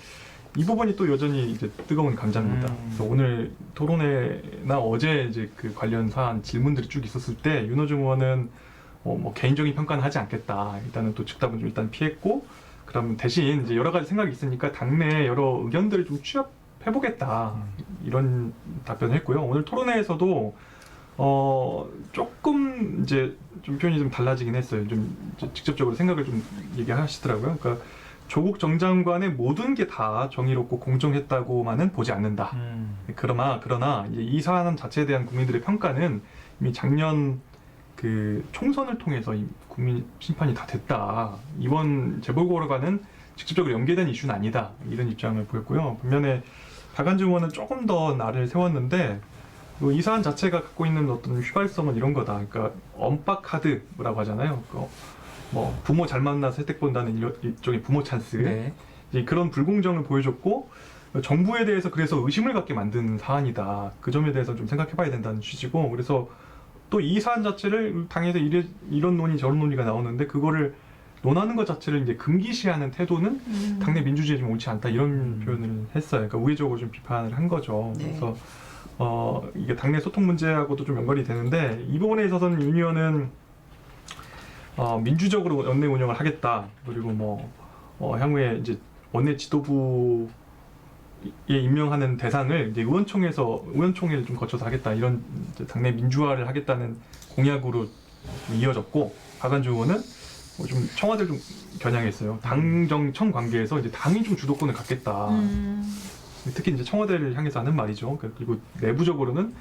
이 부분이 또 여전히 이제 뜨거운 감자입니다. 그래서 오늘 토론회나 어제 이제 그 관련 사안 질문들이 쭉 있었을 때 윤호중 의원은 뭐 개인적인 평가는 하지 않겠다. 일단은 또 즉답은 좀 일단 피했고, 그럼 대신 이제 여러 가지 생각이 있으니까 당내 여러 의견들을 좀 취합해보겠다. 이런 답변을 했고요. 오늘 토론회에서도 조금 이제 좀 표현이 좀 달라지긴 했어요. 좀 직접적으로 생각을 좀 얘기하시더라고요. 그러니까 조국 전 장관의 모든 게 다 정의롭고 공정했다고만은 보지 않는다. 그러나 이제 이 사안 자체에 대한 국민들의 평가는 이미 작년 그 총선을 통해서 이 국민 심판이 다 됐다. 이번 재보궐과는 직접적으로 연계된 이슈는 아니다. 이런 입장을 보였고요. 반면에 박완주 의원은 조금 더 날을 세웠는데, 이 사안 자체가 갖고 있는 어떤 휘발성은 이런 거다. 그러니까 엄박 카드라고 하잖아요. 뭐 부모 잘 만나서 혜택 본다는 일종의 부모 찬스. 네. 이제 그런 불공정을 보여줬고, 정부에 대해서 그래서 의심을 갖게 만든 사안이다. 그 점에 대해서 좀 생각해봐야 된다는 취지고, 그래서 또 이 사안 자체를 당에서 이런 논의 저런 논의가 나오는데, 그거를 논하는 것 자체를 이제 금기시하는 태도는 당내 민주주의에 좀 옳지 않다, 이런 표현을 했어요. 그러니까 우회적으로 좀 비판을 한 거죠. 네. 그래서 이게 당내 소통 문제하고도 좀 연관이 되는데, 이 부분에 있어서는 윤 의원은 민주적으로 원내 운영을 하겠다. 그리고 향후에 이제 원내 지도부에 임명하는 대상을 이제 의원총회를 좀 거쳐서 하겠다. 이런 이제 당내 민주화를 하겠다는 공약으로 이어졌고, 박완주 의원은 좀 청와대를 좀 겨냥했어요. 당정청 관계에서 이제 당이 좀 주도권을 갖겠다. 특히 이제 청와대를 향해서 하는 말이죠. 그리고 내부적으로는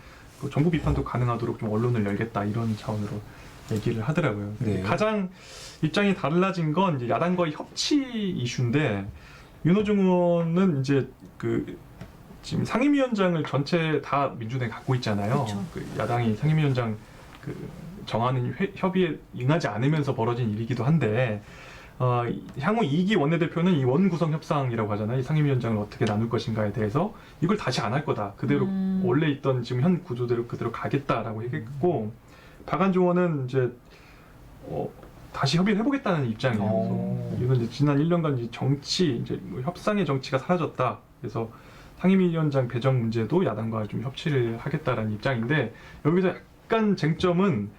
정부 비판도 가능하도록 좀 언론을 열겠다, 이런 차원으로 얘기를 하더라고요. 네. 가장 입장이 달라진 건 이제 야당과의 협치 이슈인데, 윤호중 의원은 이제 지금 상임위원장을 전체 다 민주당이 갖고 있잖아요. 그렇죠. 야당이 상임위원장 정하는 협의에 응하지 않으면서 벌어진 일이기도 한데 향후 2기 원내대표는 이 원구성 협상이라고 하잖아요. 이 상임위원장을 어떻게 나눌 것인가에 대해서 이걸 다시 안 할 거다. 그대로 원래 있던 지금 현 구조대로 그대로 가겠다라고 얘기했고 박안종 의원은 이제 다시 협의를 해보겠다는 입장이에요. 그래서 이건 이제 지난 1년간 이제 정치, 이제 뭐 협상의 정치가 사라졌다. 그래서 상임위원장 배정 문제도 야당과 좀 협치를 하겠다라는 입장인데 여기서 약간 쟁점은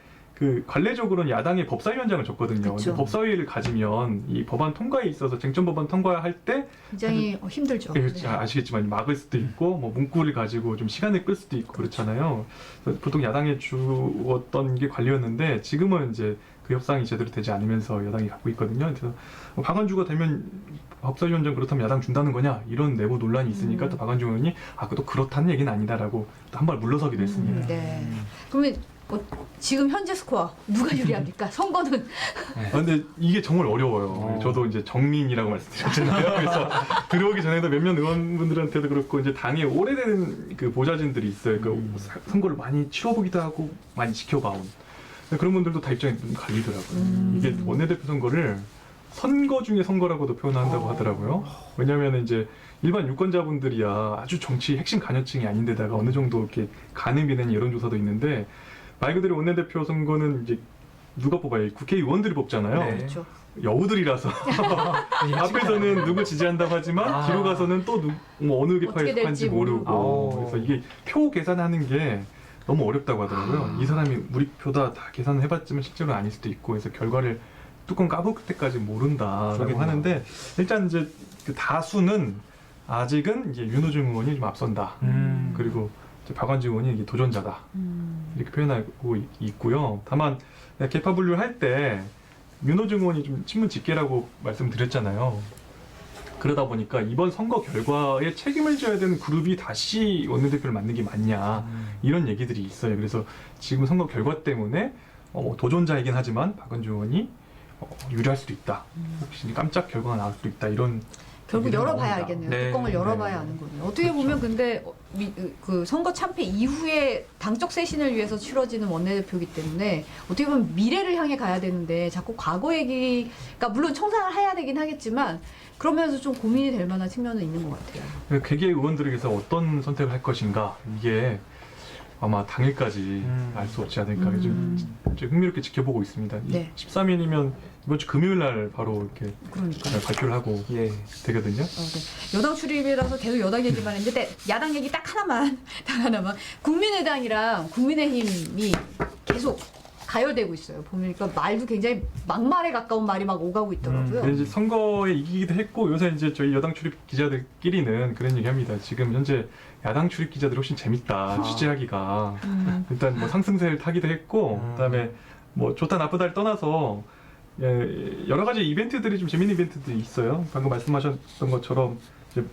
관례적으로는 야당의 법사위원장을 줬거든요. 근데 법사위를 가지면 이 법안 통과에 있어서 쟁점 법안 통과할 때 굉장히 힘들죠. 네, 네. 아시겠지만 막을 수도 있고 뭐 문구를 가지고 좀 시간을 끌 수도 있고 그렇잖아요. 그래서 보통 야당에 주었던 게 관리였는데 지금은 이제 그 협상이 제대로 되지 않으면서 야당이 갖고 있거든요. 그래서 박안주가 되면 법사위원장 그렇다면 야당 준다는 거냐 이런 내부 논란이 있으니까 또 박안주 의원이 또 그렇다는 얘기는 아니다라고 또 한 발 물러서기도 했습니다. 네. 그러면 지금 현재 스코어 누가 유리합니까? 선거는 근데 이게 정말 어려워요. 저도 이제 정민이라고 말씀드렸잖아요. 그래서 들어오기 전에도 몇몇 의원분들한테도 그렇고 이제 당에 오래된 그 보좌진들이 있어요. 선거를 많이 치러보기도 하고 많이 지켜봐온. 그런 분들도 다 입장이 좀 갈리더라고요. 이게 원내대표 선거를 선거 중에 선거라고도 표현한다고 하더라고요. 왜냐하면 이제 일반 유권자분들이야 아주 정치 핵심 관여층이 아닌데다가 어느 정도 이렇게 가늠이 된 여론조사도 있는데 말 그대로 원내대표 선거는 이제 누가 뽑아요? 국회의원들이 뽑잖아요. 네. 그렇죠. 여우들이라서 앞에서는 누구 지지한다고 하지만 뒤로 가서는 또 어느 계파에 속한지 모르고 그래서 이게 표 계산하는 게 너무 어렵다고 하더라고요. 이 사람이 우리 표다 다 계산을 해봤지만 실제로는 아닐 수도 있고 그래서 결과를 뚜껑 까볼 때까지 모른다라고 하는데 일단 이제 그 다수는 아직은 이제 윤호중 의원이 좀 앞선다. 그리고 박완주 의원이 이게 도전자다. 이렇게 표현하고 있고요. 다만 개파 분류를 할 때 윤호중 의원이 좀 친문 직계라고 말씀드렸잖아요. 그러다 보니까 이번 선거 결과에 책임을 져야 되는 그룹이 다시 원내대표를 맡는 게 맞냐 이런 얘기들이 있어요. 그래서 지금 선거 결과 때문에 도전자이긴 하지만 박완주 의원이 유리할 수도 있다. 혹시 깜짝 결과가 나올 수도 있다. 이런 결국 열어봐야 알겠네요. 네. 뚜껑을 열어봐야 아는 거네요. 어떻게 보면 근데 그 선거 참패 이후에 당적 쇄신을 위해서 치러지는 원내대표이기 때문에 어떻게 보면 미래를 향해 가야 되는데 자꾸 과거 얘기가 물론 청산을 해야 되긴 하겠지만 그러면서 좀 고민이 될 만한 측면은 있는 것 같아요. 개개 의원들에게서 어떤 선택을 할 것인가 이게 아마 당일까지 알 수 없지 않을까 좀 흥미롭게 지켜보고 있습니다. 네. 13일이면 이번 주 금요일 날 바로 이렇게 발표를 하고 되거든요. 네. 여당 출입이라서 계속 여당 얘기만 했는데 야당 얘기 딱 하나만 국민의당이랑 국민의힘이 계속 가열되고 있어요. 보니까 말도 굉장히 막말에 가까운 말이 막 오가고 있더라고요. 이제 선거에 이기기도 했고 요새 이제 저희 여당 출입 기자들끼리는 그런 얘기합니다. 지금 현재 야당 출입 기자들이 훨씬 재밌다 취재하기가 일단 뭐 상승세를 타기도 했고 그다음에 뭐 좋다 나쁘다를 떠나서 여러 가지 이벤트들이 좀 재밌는 이벤트들이 있어요. 방금 말씀하셨던 것처럼 이제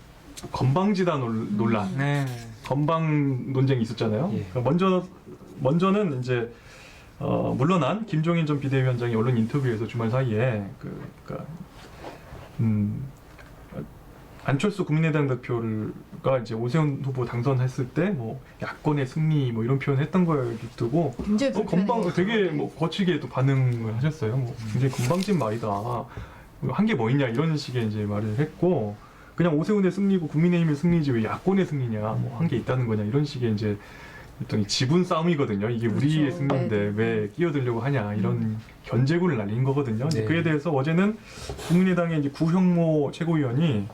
건방지다 논란, 건방 논쟁이 있었잖아요. 먼저는 이제 물러난 김종인 전 비대위원장이 언론 인터뷰에서 주말 사이에 안철수 국민의당 대표가 이제 오세훈 후보 당선했을 때 뭐 야권의 승리 뭐 이런 표현을 했던 걸 두고 건방 되게 뭐 거칠게 또 반응을 하셨어요. 뭐 굉장히 건방진 말이다. 한 게 뭐 있냐 이런 식의 이제 말을 했고 그냥 오세훈의 승리고 국민의힘의 승리지 왜 야권의 승리냐 뭐 한 게 있다는 거냐 이런 식의 이제 어떤 지분 싸움이거든요. 이게 우리의 승리인데 왜 끼어들려고 하냐 이런 견제구를 날린 거거든요. 그에 대해서 어제는 국민의당의 이제 구형모 최고위원이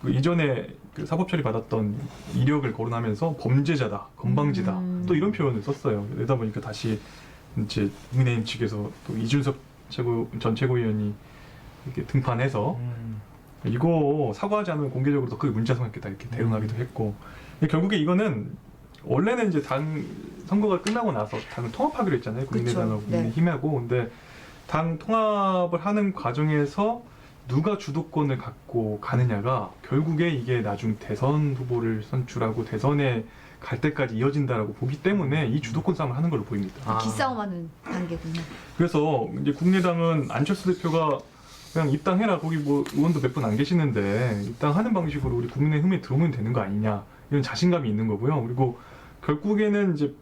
그 이전에 그 사법처리 받았던 이력을 거론하면서 범죄자다, 건방지다 또 이런 표현을 썼어요. 그러다 보니까 다시 이제 국민의힘 측에서 또 이준석 전 최고위원이 이렇게 등판해서 이거 사과하지 않으면 공개적으로 더 크게 문제 삼겠다 이렇게 대응하기도 했고 결국에 이거는 원래는 이제 당 선거가 끝나고 나서 당을 통합하기로 했잖아요. 국민의당하고 국민의힘하고 근데 당 통합을 하는 과정에서 누가 주도권을 갖고 가느냐가 결국에 이게 나중 대선 후보를 선출하고 대선에 갈 때까지 이어진다라고 보기 때문에 이 주도권 싸움을 하는 걸로 보입니다. 기싸움하는 단계군요. 그래서 이제 국민의당은 안철수 대표가 그냥 입당해라 거기 뭐 의원도 몇 분 안 계시는데 입당하는 방식으로 우리 국민의힘에 들어오면 되는 거 아니냐 이런 자신감이 있는 거고요. 그리고 결국에는 이제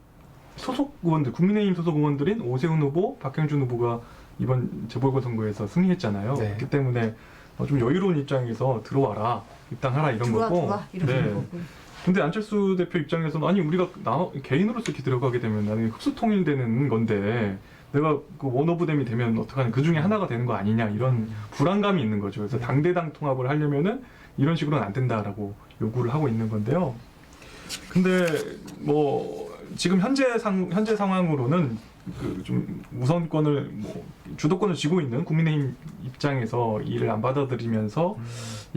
소속 의원들, 국민의힘 소속 의원들인 오세훈 후보, 박형준 후보가 이번 재보궐선거에서 승리했잖아요. 네. 그렇기 때문에 좀 여유로운 입장에서 들어와라, 입당하라 이런 거고. 들어와 이렇게 네. 거고. 근데 안철수 대표 입장에서는 아니 우리가 개인으로서 이렇게 들어가게 되면 나는 흡수 통일되는 건데 내가 그 원오브댐이 되면 어떡하냐, 그 중에 하나가 되는 거 아니냐, 이런 불안감이 있는 거죠. 그래서 당대당 통합을 하려면은 이런 식으로는 안 된다라고 요구를 하고 있는 건데요. 근데 뭐 지금 현재 상황으로는 그 좀 우선권을 주도권을 쥐고 있는 국민의힘 입장에서 이를 안 받아들이면서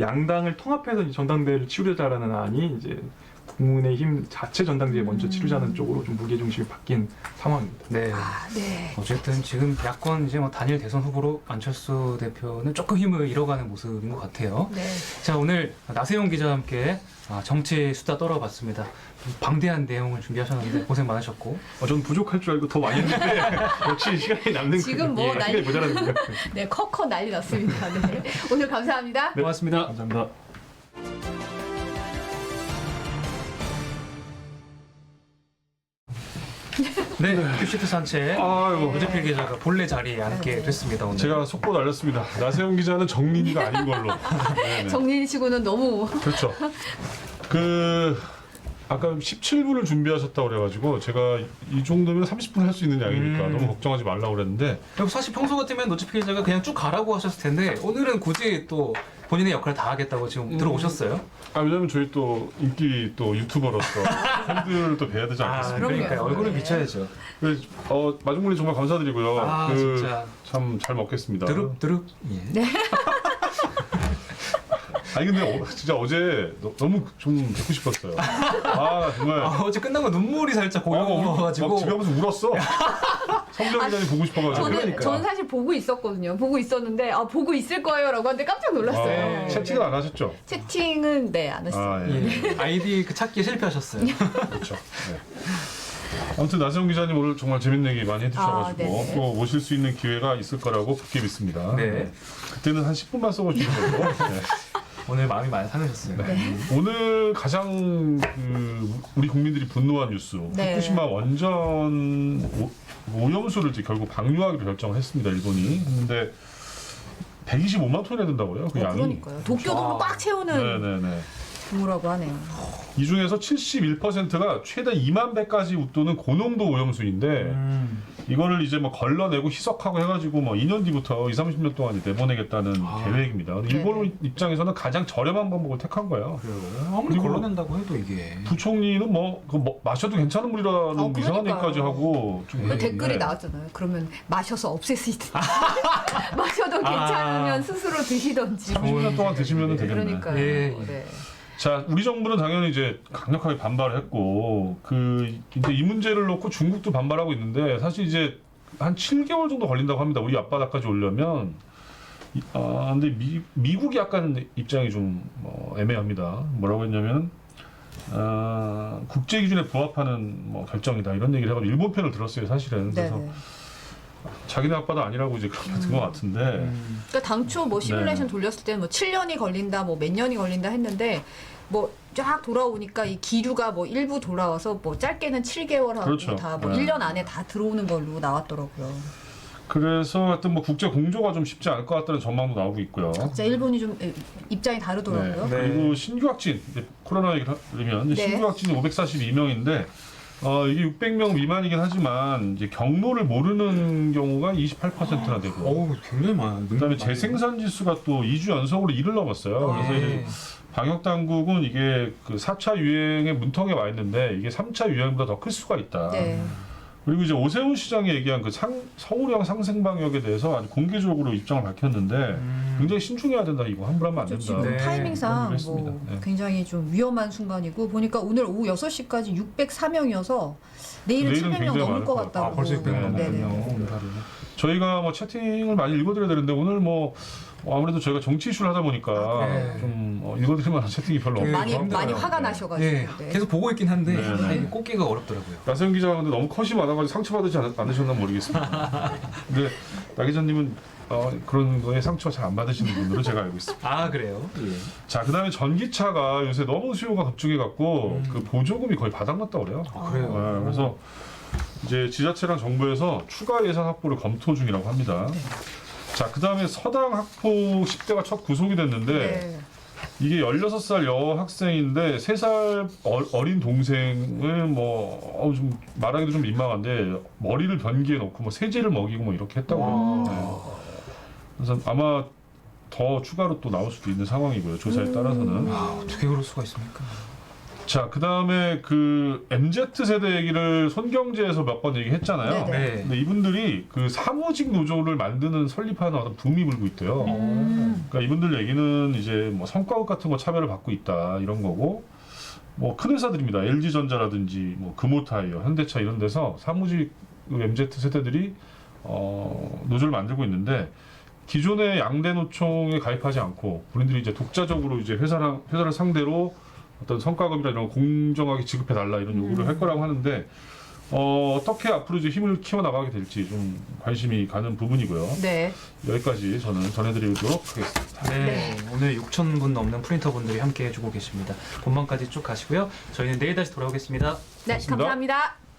양당을 통합해서 이 전당대회를 치르자라는 안이 이제 국민의힘 자체 전당대회 먼저 치르자는 쪽으로 좀 무게 중심이 바뀐 상황입니다. 네. 네. 어쨌든 지금 야권 이제 뭐 단일 대선 후보로 안철수 대표는 조금 힘을 잃어가는 모습인 것 같아요. 네. 자, 오늘 나세용 기자와 함께 정치 수다 떨어봤습니다. 방대한 내용을 준비하셨는데 고생 많으셨고. 저는 부족할 줄 알고 더 많이 했는데 역시 시간이 남는 지금 뭐 시간이 모자라는 거예요. 네, 컷 난리 났습니다. 네. 오늘 감사합니다. 네, 고맙습니다. 감사합니다. 네, 큐시트 산책. 아이고. 오재필 기자가 본래 자리에 앉게 됐습니다. 오늘. 제가 속보 날렸습니다. 나세용 기자는 정린이가 아닌 걸로. 네네. 정리치고는 너무 그렇죠. 아까 17분을 준비하셨다고 그래가지고 제가 이 정도면 30분 할 수 있는 양이니까 너무 걱정하지 말라고 그랬는데, 그리고 사실 평소 같으면 노지필 기자가 그냥 쭉 가라고 하셨을 텐데 오늘은 굳이 또 본인의 역할을 다 하겠다고 지금 들어오셨어요. 왜냐면 저희 또 인기 또 유튜버로서 팬들을 또 뵈야 되지 않겠습니까? 그러니까요. 얼굴을 네. 비춰야죠. 그래서 마중물이 정말 감사드리고요. 진짜. 참 잘 먹겠습니다. 드륵드륵. 예. 아니 근데 진짜 어제 너무 좀 뵙고 싶었어요. 정말. 어제 끝나고 눈물이 살짝 막 고여가지고 집에 가면서 울었어. 성경 기자님 보고 싶어가지고. 저는 사실 보고 있었거든요. 보고 있었는데 보고 있을 거예요라고 하는데 깜짝 놀랐어요. 채팅은 안 하셨죠? 채팅은 네, 안 했어요. 예. 아이디 그 찾기에 실패하셨어요. 그렇죠. 네. 아무튼 나세용 기자님 오늘 정말 재밌는 얘기 많이 해주셔가지고 네네. 또 모실 수 있는 기회가 있을 거라고 굳게 믿습니다. 네. 그때는 한 10분만 써보시는 걸로. 네. 오늘 마음이 많이 상하셨어요. 오늘 가장 우리 국민들이 분노한 뉴스, 네. 후쿠시마 원전 오염수를 이제 결국 방류하기로 결정을 했습니다. 일본이 했는데 125만 톤이나 된다고요? 그 양이. 그러니까요. 도쿄도로 꽉 채우는 네네네. 규모라고 하네요. 이 중에서 71%가 최대 2만 배까지 웃도는 고농도 오염수인데 이거를 이제 뭐 걸러내고 희석하고 해가지고 뭐 2년 뒤부터 20-30년 동안 내보내겠다는 계획입니다. 일본 입장에서는 가장 저렴한 방법을 택한 거예요. 아무리 그리고 걸러낸다고 해도 이게. 부총리는 마셔도 괜찮은 물이라는 이상한 그러니까요. 얘기까지 하고 좀 그 댓글이 나왔잖아요. 그러면 마셔서 없애시든지 마셔도 괜찮으면 스스로 드시던지. 30년 동안 드시면 되겠네. 그러니까요. 예. 네. 자, 우리 정부는 당연히 이제 강력하게 반발을 했고 이제 이 문제를 놓고 중국도 반발하고 있는데 사실 이제 한 7개월 정도 걸린다고 합니다. 우리 앞바다까지 오려면. 근데 미국이 약간 입장이 좀 애매합니다. 뭐라고 했냐면 국제 기준에 부합하는 결정이다 이런 얘기를 해가지고 일본 편을 들었어요, 사실은. 그래서 네네. 자기네 앞바다 아니라고 이제 그렇게 된 것 같은데. 그러니까 당초 뭐 시뮬레이션 돌렸을 때는 뭐 7년이 걸린다, 뭐 몇 년이 걸린다 했는데 뭐 쫙 돌아오니까 이 기류가 뭐 일부 돌아와서 뭐 짧게는 7개월 하고 그렇죠. 다 뭐 네. 1년 안에 다 들어오는 걸로 나왔더라고요. 그래서 하여튼 뭐 국제 공조가 좀 쉽지 않을 것 같다는 전망도 나오고 있고요. 진짜 일본이 좀 입장이 다르더라고요. 네. 그리고 신규 확진, 코로나 얘기를 하면 네. 신규 확진이 542명인데 이게 600명 미만이긴 하지만 이제 경로를 모르는 경우가 28%나 되고. 어우, 굉장히 많아요. 그다음에 재생산 지수가 또 2주 연속으로 1을 넘었어요. 그래서 이제 방역 당국은 이게 그 4차 유행의 문턱에 와 있는데 이게 3차 유행보다 더 클 수가 있다. 네. 그리고 이제 오세훈 시장이 얘기한 그 서울형 상생 방역에 대해서 아주 공개적으로 입장을 밝혔는데 굉장히 신중해야 된다. 이거 함부로 하면 안 된다. 지금 네. 타이밍상 했습니다. 뭐 네. 굉장히 좀 위험한 순간이고 보니까 오늘 오후 6시까지 604명이어서 내일은 내일은 700명 굉장히 넘을 많을 것 것 같다고. 벌써 600명 네, 넘었군요. 네네. 오늘 하루는. 저희가 뭐 채팅을 많이 읽어드려야 되는데 오늘 뭐 아무래도 저희가 정치 이슈를 하다 보니까 네. 좀 읽어드릴 만한 채팅이 별로 없어요. 많이 그렇더라고요. 화가 나셔가지고. 예, 네. 계속 보고 있긴 한데 네. 이게 꼽기가 어렵더라고요. 나세영 기자가 근데 너무 컷이 많아가지고 상처받지 않으셨나 모르겠습니다. 근데 나 기자님은 그런 거에 상처 잘 안 받으시는 분으로 제가 알고 있습니다. 그래요? 예. 자, 그다음에 전기차가 요새 너무 수요가 급증해갖고 그 보조금이 거의 바닥났다고 그래요. 그래요. 그래서 이제 지자체랑 정부에서 추가 예산 확보를 검토 중이라고 합니다. 자, 그다음에 서당 학폭 10대가 첫 구속이 됐는데 네. 이게 16살 여학생인데 3살 어린 동생을 좀 말하기도 좀 민망한데 머리를 변기에 넣고 뭐 세제를 먹이고 뭐 이렇게 했다고요. 네. 그래서 아마 더 추가로 또 나올 수도 있는 상황이고요. 조사에 따라서는. 어떻게 그럴 수가 있습니까? 자, 그다음에 그 MZ 세대 얘기를 손경제에서 몇 번 얘기했잖아요. 네네. 네. 근데 이분들이 그 사무직 노조를 만드는 설립하는 어떤 붐이 불고 있대요. 그러니까 이분들 얘기는 이제 뭐 성과급 같은 거 차별을 받고 있다 이런 거고, 뭐 큰 회사들입니다. LG전자라든지 뭐 금호타이어, 현대차 이런 데서 사무직 MZ 세대들이 노조를 만들고 있는데 기존의 양대 노총에 가입하지 않고 본인들이 이제 독자적으로 이제 회사를 상대로 어떤 성과급이나 이런 거 공정하게 지급해 달라 이런 요구를 할 거라고 하는데 어떻게 앞으로 이제 힘을 키워 나가게 될지 좀 관심이 가는 부분이고요. 네. 여기까지 저는 전해드리도록 하겠습니다. 네, 오늘 6,000분 넘는 프린터분들이 함께 해주고 계십니다. 본방까지 쭉 가시고요. 저희는 내일 다시 돌아오겠습니다. 네, 고맙습니다. 감사합니다.